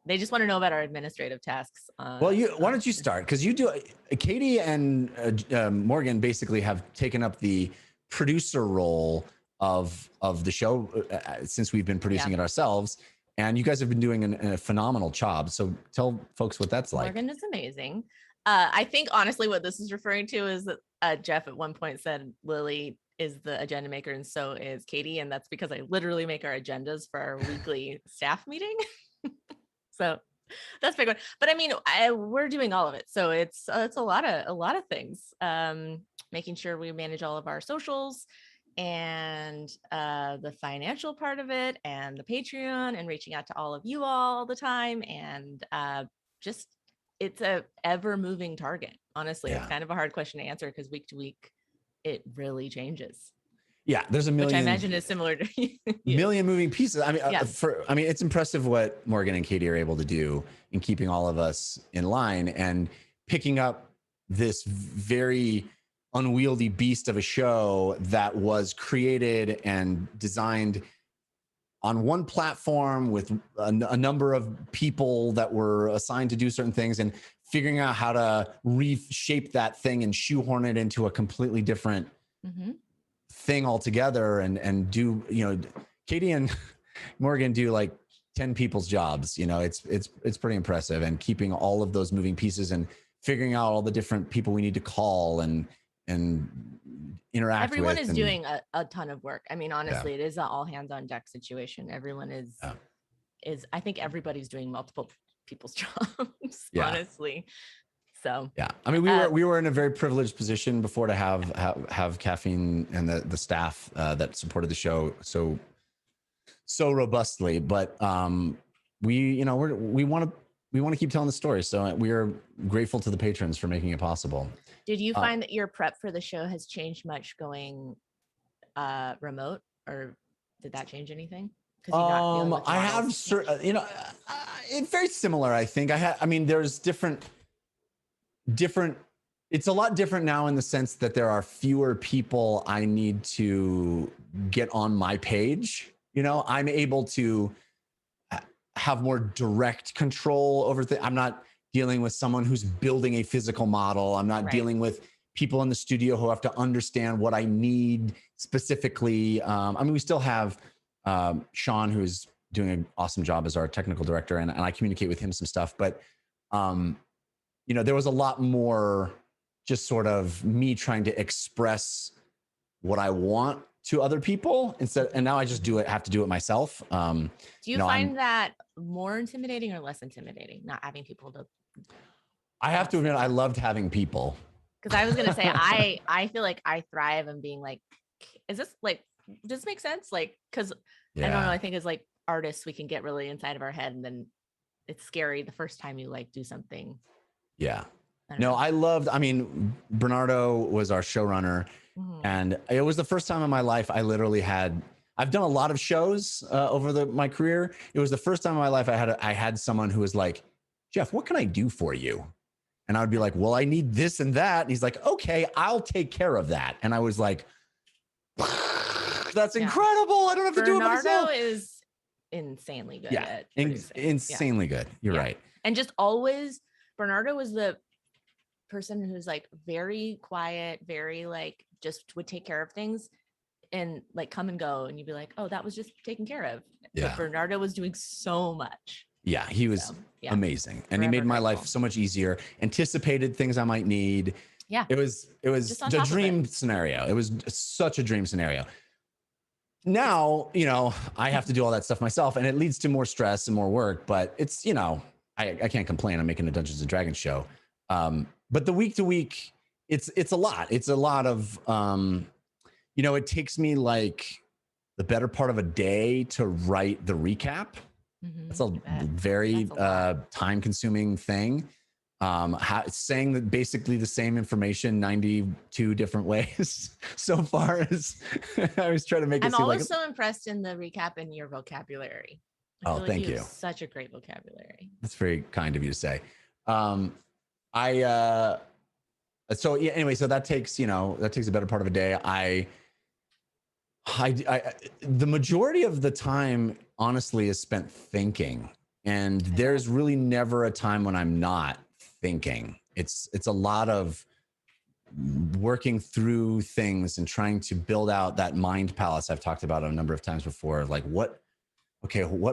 B: They just want to know about our administrative tasks.
A: Well, why don't you start? Because you do. Katie and Morgan basically have taken up the producer role of the show since we've been producing it ourselves, and you guys have been doing a phenomenal job. So tell folks what that's like.
B: Morgan is amazing. I think honestly what this is referring to is that Jeff at one point said Lily is the agenda maker and so is Katie, and that's because I literally make our agendas for our weekly staff meeting. So that's a big one. But I mean, we're doing all of it, so it's a lot of things. Making sure we manage all of our socials and the financial part of it, and the Patreon, and reaching out to all of you all the time, and just. It's a ever moving target. Honestly, It's kind of a hard question to answer because week to week, it really changes.
A: Yeah, there's a million,
B: which I imagine is similar to you.
A: Million moving pieces. I mean, it's impressive what Morgan and Katie are able to do in keeping all of us in line and picking up this very unwieldy beast of a show that was created and designed on one platform with a number of people that were assigned to do certain things, and figuring out how to reshape that thing and shoehorn it into a completely different thing altogether, and do, Katie and Morgan do like 10 people's jobs. It's pretty impressive, and keeping all of those moving pieces and figuring out all the different people we need to call and interact
B: Everyone
A: with.
B: Everyone is doing a ton of work. I mean, honestly, it is an all hands on deck situation. Everyone is I think everybody's doing multiple people's jobs, honestly. So
A: I mean, we were in a very privileged position before to have Caffeine and the staff that supported the show so robustly, but we want to keep telling the story. So we are grateful to the patrons for making it possible.
B: Did you find that your prep for the show has changed much going remote, or did that change anything?
A: I have it's very similar. I think there's different. It's a lot different now in the sense that there are fewer people I need to get on my page. I'm able to have more direct control over things. I'm not dealing with someone who's building a physical model. I'm not dealing with people in the studio who have to understand what I need specifically. We still have Sean, who's doing an awesome job as our technical director, and I communicate with him some stuff. But, you know, there was a lot more just sort of me trying to express what I want to other people instead. And now I just have to do it myself.
B: Do you find that more intimidating or less intimidating, not having people to?
A: I have to admit, I loved having people.
B: Because I was going to say, I feel like I thrive in being like, is this like, does this make sense? Like, because I don't know, I think as like artists, we can get really inside of our head, and then it's scary the first time you like do something.
A: Yeah. I mean, Bernardo was our showrunner, and it was the first time in my life I literally I've done a lot of shows over my career. It was the first time in my life I had someone who was like, Jeff, what can I do for you? And I would be like, well, I need this and that. And he's like, okay, I'll take care of that. And I was like, that's incredible. I don't have to do it myself.
B: Bernardo is insanely good.
A: Yeah, insanely good. You're right.
B: And just always, Bernardo was the person who's like very quiet, very like just would take care of things and like come and go. And you'd be like, oh, that was just taken care of.
A: Yeah.
B: But Bernardo was doing so much.
A: Yeah, he was amazing. And he made my life so much easier, anticipated things I might need.
B: Yeah.
A: It was the dream scenario. It was such a dream scenario. Now, you know, I have to do all that stuff myself, and it leads to more stress and more work, but it's, you know, I can't complain. I'm making a Dungeons and Dragons show. But the week to week, it's a lot. It's a lot of, you know, it takes me like the better part of a day to write the recap. It's a very time consuming thing. Saying that basically the same information 92 different ways so far as I was trying to make it.
B: I'm always so impressed in the recap in your vocabulary.
A: Oh, thank you.
B: Such a great vocabulary.
A: That's very kind of you to say. So yeah, anyway, so that takes a better part of a day. The majority of the time, honestly, is spent thinking, and there's really never a time when I'm not thinking. It's a lot of working through things and trying to build out that mind palace I've talked about a number of times before. Like what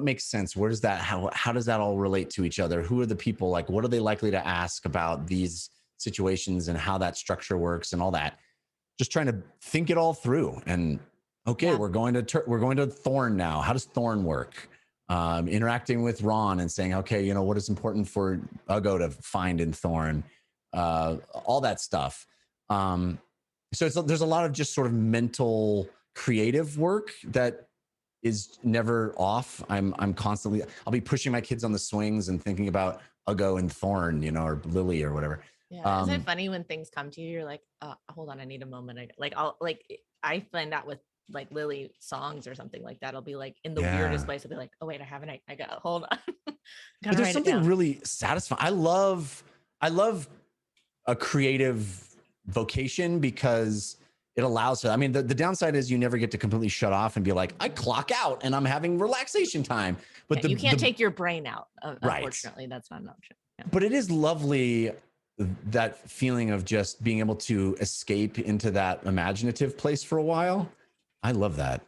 A: makes sense? Where does that, how does that all relate to each other? Who are the people? Like, what are they likely to ask about these situations and how that structure works and all that? Just trying to think it all through. And we're going to Thorn now. How does Thorn work? Interacting with Ron and saying, okay, you know, what is important for Uggo to find in Thorn? All that stuff. So there's a lot of just sort of mental creative work that is never off. I'm constantly, I'll be pushing my kids on the swings and thinking about Uggo and Thorn, you know, or Lily or whatever.
B: Yeah. Isn't it funny when things come to you, you're like, hold on, I need a moment. I find that with like Lily songs or something like that. I'll be like in the weirdest place. I'll be like, oh wait, I haven't, I got, hold on.
A: But there's something really satisfying. I love a creative vocation because it allows, I mean, the downside is you never get to completely shut off and be like, I clock out and I'm having relaxation time. But
B: you can't take your brain out. Unfortunately, that's not an option. Yeah.
A: But it is lovely, that feeling of just being able to escape into that imaginative place for a while. I love that.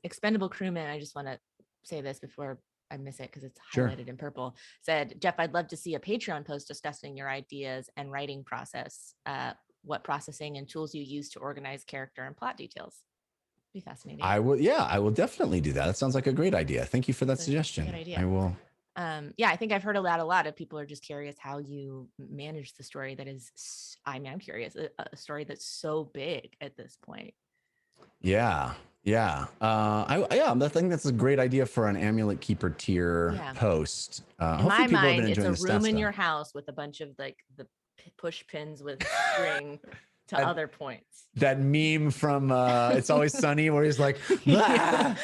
B: Expendable Crewman, I just want to say this before I miss it because it's highlighted in purple, said, Jeff, I'd love to see a Patreon post discussing your ideas and writing process, what processing and tools you use to organize character and plot details. Be fascinating.
A: I will definitely do that. That sounds like a great idea. Thank you for that suggestion.
B: Good idea.
A: I will.
B: I think I've heard a lot of people are just curious how you manage the story that is, I'm curious, a story that's so big at this point.
A: Yeah. I think that's a great idea for an Amulet Keeper tier post.
B: In my mind, it's a room in your house with a bunch of like the push pins with string to other points.
A: That meme from It's Always Sunny where he's like,
B: yeah.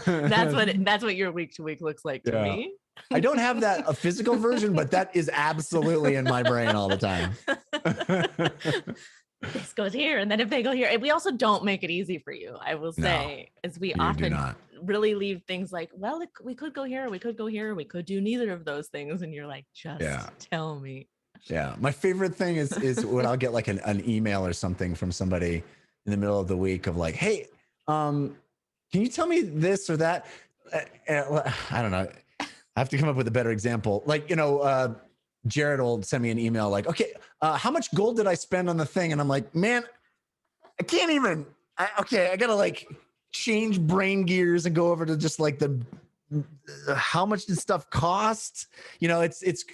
B: That's what your week to week looks like to me.
A: I don't have a physical version, but that is absolutely in my brain all the time.
B: This goes here, and then if they go here, and we also don't make it easy for you. I will say, as we often really leave things like, well, we could go here, we could go here, we could do neither of those things, and you're like, just tell me.
A: Yeah, my favorite thing is when I'll get like an email or something from somebody in the middle of the week of like, hey, can you tell me this or that? I don't know. I have to come up with a better example. Like, Jared will send me an email like, okay, how much gold did I spend on the thing? And I'm like, man, I can't even. I gotta like change brain gears and go over to just like the how much did stuff cost? It's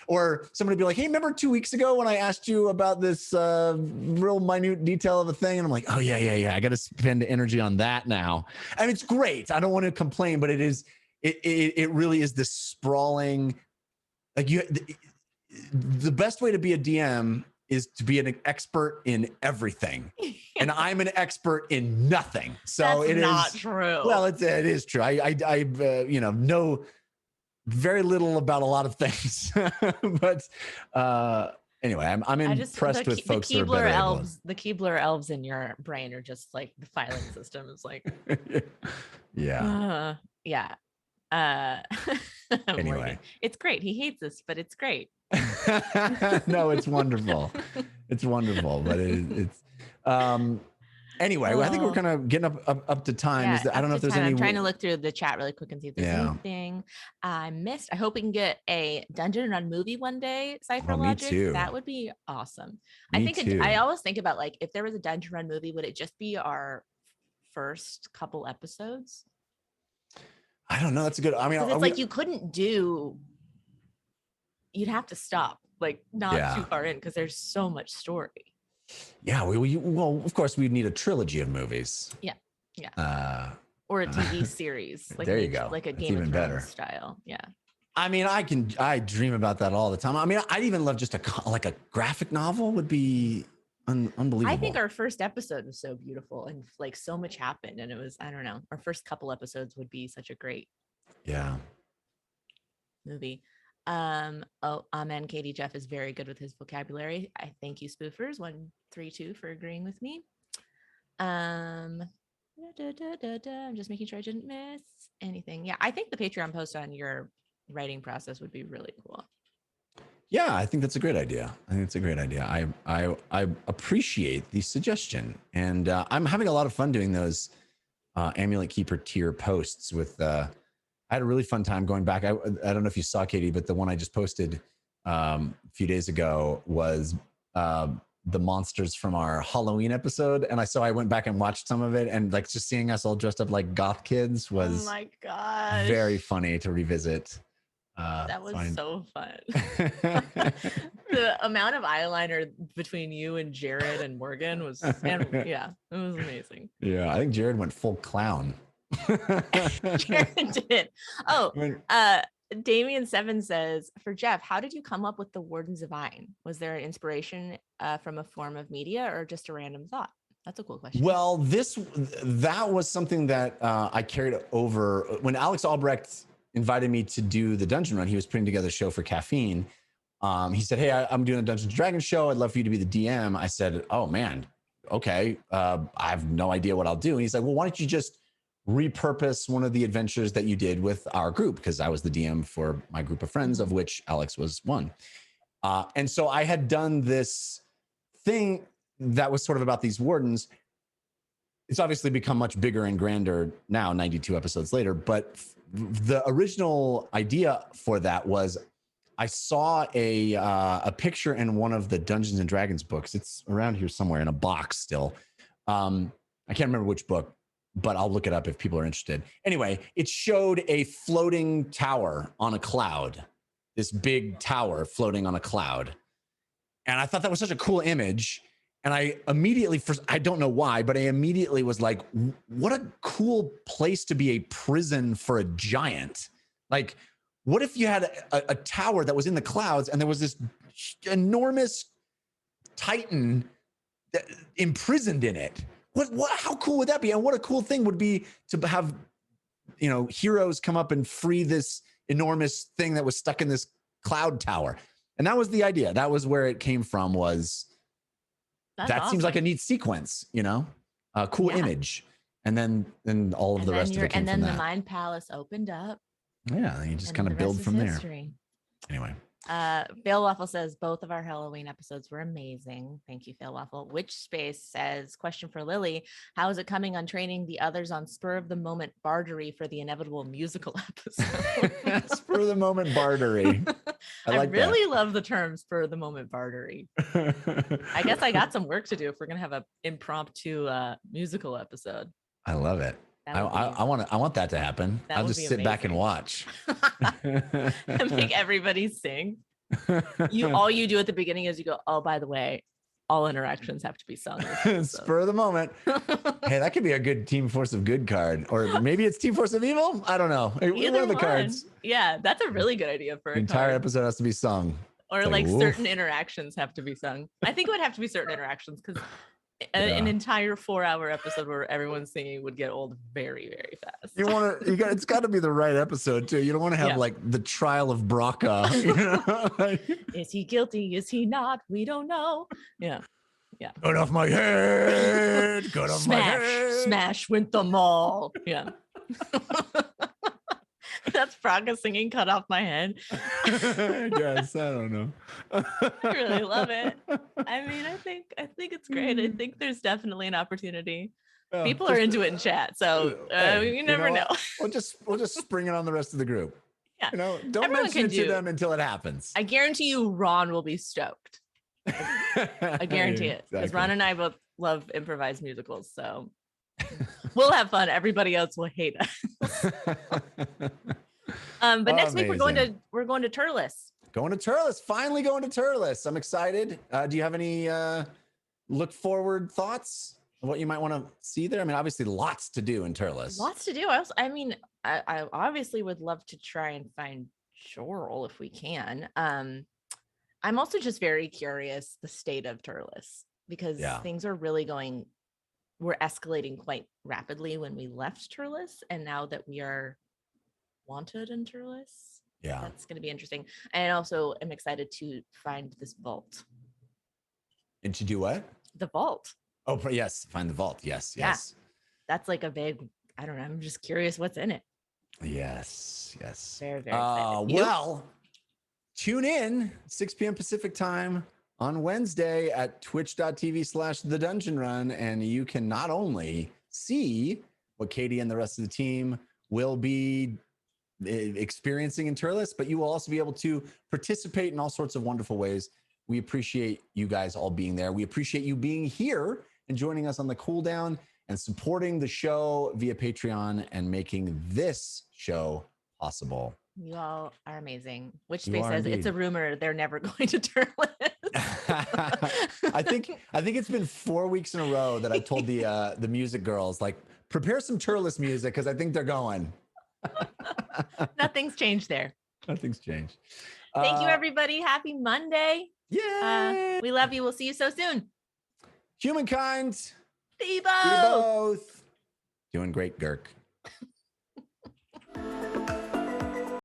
A: or somebody be like, hey, remember 2 weeks ago when I asked you about this real minute detail of a thing? And I'm like, oh yeah. I got to spend energy on that now. I mean, it's great. I don't want to complain, but it really is this sprawling. Like the best way to be a DM is to be an expert in everything. And I'm an expert in nothing. So
B: That's not true.
A: Well, it is true. I know very little about a lot of things, but anyway, I'm impressed with folks who are better able.
B: The Keebler elves in your brain are just like the filing system is like,
A: yeah.
B: Anyway, it's great. He hates us, but it's great.
A: No, it's wonderful. It's wonderful, but it's anyway, I think we're kind of getting up to time. I don't know if there's any.
B: I'm trying to look through the chat really quick and see if there's anything I missed. I hope we can get a Dungeon Run movie one day. Cypher Logic. Me too. That would be awesome. I always think about like if there was a Dungeon Run movie, would it just be our first couple episodes?
A: I don't know. That's a good. I mean,
B: it's like you couldn't do. You'd have to stop, like not too far in, because there's so much story.
A: Yeah, well, of course, we'd need a trilogy of movies.
B: Yeah. Or a TV series. Like
A: there you go.
B: Like a Game of Thrones style. Yeah.
A: I mean, I dream about that all the time. I mean, I'd even love just a graphic novel would be unbelievable.
B: I think our first episode was so beautiful and like so much happened, and it was, I don't know, our first couple episodes would be such a great movie. And Katie Jeff is very good with his vocabulary. I thank you, spoofers 132 for agreeing with me. I'm just making sure I didn't miss anything. Yeah, I think the Patreon post on your writing process would be really cool.
A: Yeah, I think that's a great idea. I appreciate the suggestion, and I'm having a lot of fun doing those Amulet Keeper tier posts with. I had a really fun time going back. I don't know if you saw, Katie, but the one I just posted a few days ago was the monsters from our Halloween episode. And I went back and watched some of it, and like just seeing us all dressed up like goth kids was
B: oh my gosh,
A: very funny to revisit.
B: That was so fun. The amount of eyeliner between you and Jared and Morgan was, it was amazing.
A: Yeah, I think Jared went full clown.
B: Jared did. Damien Seven says, for Jeff, how did you come up with the Wardens of Vine? Was there an inspiration from a form of media or just a random thought? That's a cool question.
A: Well, that was something that I carried over when Alex Albrecht invited me to do the Dungeon Run. He was putting together a show for Caffeine. He said, hey, I'm doing a Dungeons & Dragons show. I'd love for you to be the DM. I said, oh man, okay. I have no idea what I'll do. And he's like, well, why don't you just repurpose one of the adventures that you did with our group? Because I was the DM for my group of friends, of which Alex was one. And so I had done this thing that was sort of about these wardens. It's obviously become much bigger and grander now, 92 episodes later. But the original idea for that was I saw a picture in one of the Dungeons and Dragons books. It's around here somewhere in a box still. I can't remember which book, but I'll look it up if people are interested. Anyway, it showed a floating tower on a cloud, this big tower floating on a cloud. And I thought that was such a cool image. And I immediately, I don't know why, but I immediately was like, what a cool place to be a prison for a giant. Like, what if you had a tower that was in the clouds and there was this enormous titan that imprisoned in it? How cool would that be? And what a cool thing would be to have, heroes come up and free this enormous thing that was stuck in this cloud tower. And that was the idea. That was where it came from, was
B: That's
A: that
B: awesome.
A: Seems like a neat sequence, a cool image. And then all of the rest of it came from that.
B: And then the Mind Palace opened up.
A: Yeah, you just kind of build from there. Anyway.
B: Fail Waffle says both of our Halloween episodes were amazing. Thank you, Fail Waffle. Witch Space says, question for Lily: how is it coming on training the others on spur of the moment bartery for the inevitable musical episode?
A: Spur of the moment bartery.
B: I really love the term spur of the moment bartery. I guess I got some work to do if we're gonna have an impromptu musical episode.
A: I love it. I want that to happen. I'll just sit back and watch.
B: And make everybody sing. All you do at the beginning is you go, oh, by the way, all interactions have to be sung.
A: Spur of the moment. Hey, that could be a good Team Force of Good card. Or maybe it's Team Force of Evil. I don't know. One of the cards.
B: Yeah, that's a really good idea for
A: the entire episode has to be sung.
B: Or like certain interactions have to be sung. I think it would have to be certain interactions because an entire 4-hour episode where everyone's singing would get old very, very fast.
A: It's got to be the right episode too. You don't want to have like the trial of Braca. You know?
B: Is he guilty? Is he not? We don't know. Yeah.
A: Cut off my head. Cut off my head.
B: Smash went the mall. Yeah. That's Braca singing "Cut Off My Head."
A: Yes, I don't know.
B: I really love it. I mean, I think it's great. I think there's definitely an opportunity. People are into it in chat, so you never know.
A: We'll just spring it on the rest of the group.
B: Yeah,
A: don't Everyone mention it to them until it happens.
B: I guarantee you, Ron will be stoked. I guarantee it, because Ron and I both love improvised musicals, so. We'll have fun. Everybody else will hate us. But next week we're going to Turles.
A: Going to Turles. Finally going to Turles. I'm excited. Do you have any look forward thoughts of what you might want to see there? I mean, obviously lots to do in Turles.
B: Lots to do. I obviously would love to try and find Jorl if we can. I'm also just very curious the state of Turles because things are really we're escalating quite rapidly when we left Turles, and now that we are wanted in Turles, that's going to be interesting. And also, I'm excited to find this vault.
A: And to do what?
B: The vault.
A: Oh, yes, find the vault. Yes.
B: That's like a big. I don't know. I'm just curious what's in it.
A: Yes.
B: Very, very excited.
A: Well, tune in 6 p.m. Pacific time on Wednesday at twitch.tv/The Dungeon Run, and you can not only see what Katie and the rest of the team will be experiencing in Turles, but you will also be able to participate in all sorts of wonderful ways. We appreciate you guys all being there. We appreciate you being here and joining us on the Cooldown and supporting the show via Patreon and making this show possible.
B: You all are amazing. Witch Space says it's a rumor they're never going to Turles.
A: I think it's been 4 weeks in a row that I told the music girls, like, prepare some Turles music because I think they're going.
B: Nothing's changed there.
A: Nothing's changed.
B: Thank you, everybody. Happy Monday.
A: Yeah.
B: We love you. We'll see you so soon.
A: Humankind.
B: Be both.
A: Doing great, Girk.